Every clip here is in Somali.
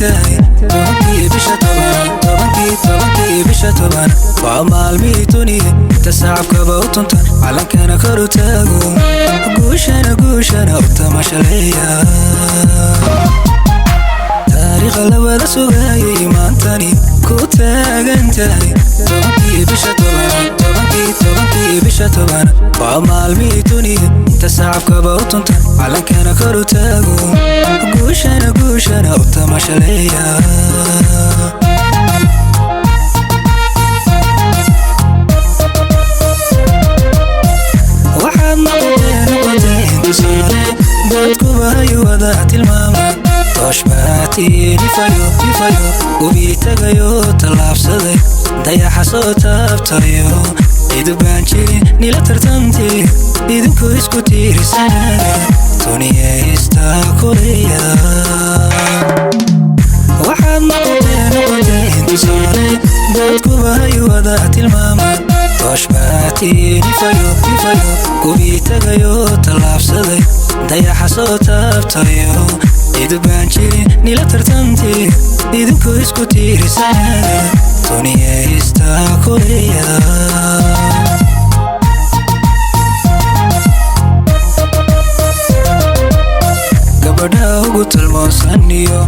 tahay tobankii bisha toban waa maalmihii tuniye inta sacabkaba u tuntan calankana kor u taago guushana u tamashaleeya taariikha labada sugayay maantani ku taagan tahay tobankii bisha toban waa maalmihii tuniye inta sacabkaba u tuntan calankana kor u taago guushana u tamashaleeya waxaad noqoteen tusaale dadkuba ay wada tilmaamaan toosh baatii nifayo ubii tagayo tallaabsaday dayaxa soo taabtayo idubaan jirin nila tartantii idinku isku tiirisanaada tuniye istaa kuleya waxaad noqoteen tusaale dadkuba ay wada tilmaamaan toosh baatii nifayo ubii tagayo tallaabsaday dayaxa soo taabtayo idubaan jirin nila tartantii idinku isku tiirisanaada tuniye istaa kuleya gabadha ugu talmoonsan iyo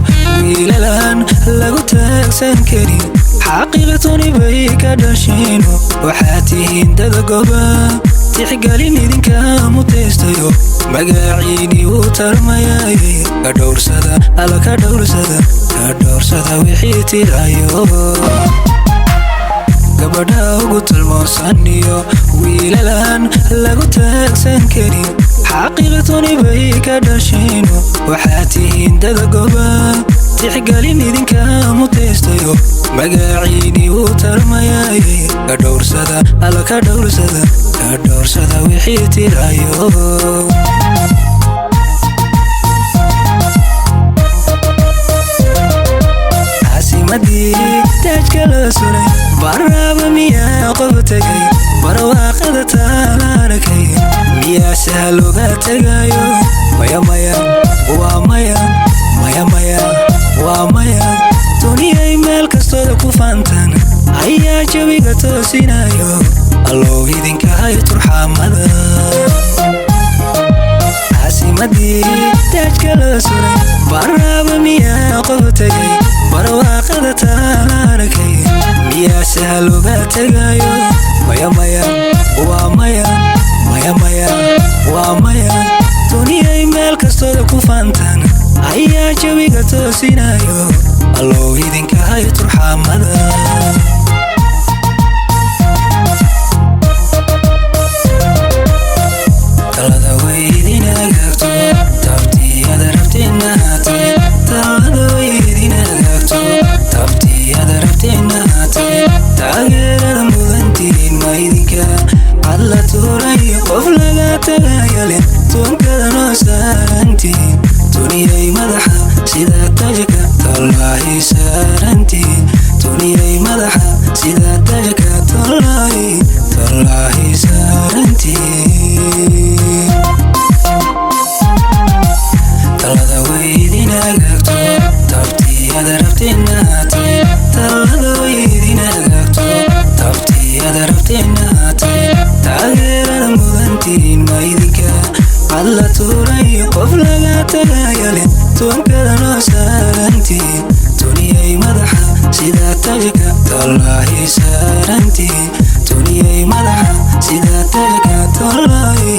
wiilalaan lagu taagsan karin xaqiiqatuni bay ka dhashiino waxaad tihiin dada goba tixgelin idinka mutaystayo magaciini wuu tarmayay ka dhowrsada wixii tirayo gabadha ugu talmoonsan iyo wiilalaan lagu taagsan karin xaqiiqatuni bay ka dhashiino waxaad tihiin dada goba tixgelin idinka mutaystayo magaciini wuu tarmayay ka dhowrsada wixii tirayo caasimadii taajka la sulay barnaaba miyaa qof tagay barwaaqada taalaarakay miyaa sahal uga tagayo waa maya duniyay meel kastooda ku faantan ayaa jawiga toosinayo allow idinkahay turxaamada caasimadii taajka la sulay barnaaba miyaa qof tagay barwaaqada taalaarakay miyaa sahal uga tagayo waa maya duniyay meel kastooda ku faantan ayaa jawiga toosinayo allow idinkahay turxaamada talada way idin agaagto tabtiyada rabteenahaatay taageerada mudantiin ma idinka cad la tuurayo qof laga tagaya leh tuunkada noo saarantiin tuniyay madaxa sida tajka tallaahi saarantiin tuniyay madaxa sida tajka tallaahi saarantiin talada way idin agaagto tabtiyada rabteenahaatay taageerada mudantiin ma idinka cad la tuurayo qof laga tagaya leh tuunkada noo saarantiin tuniyay madaxa sida tajka tallaahi saarantiin tuniyay madaxa sida tajka tallaahi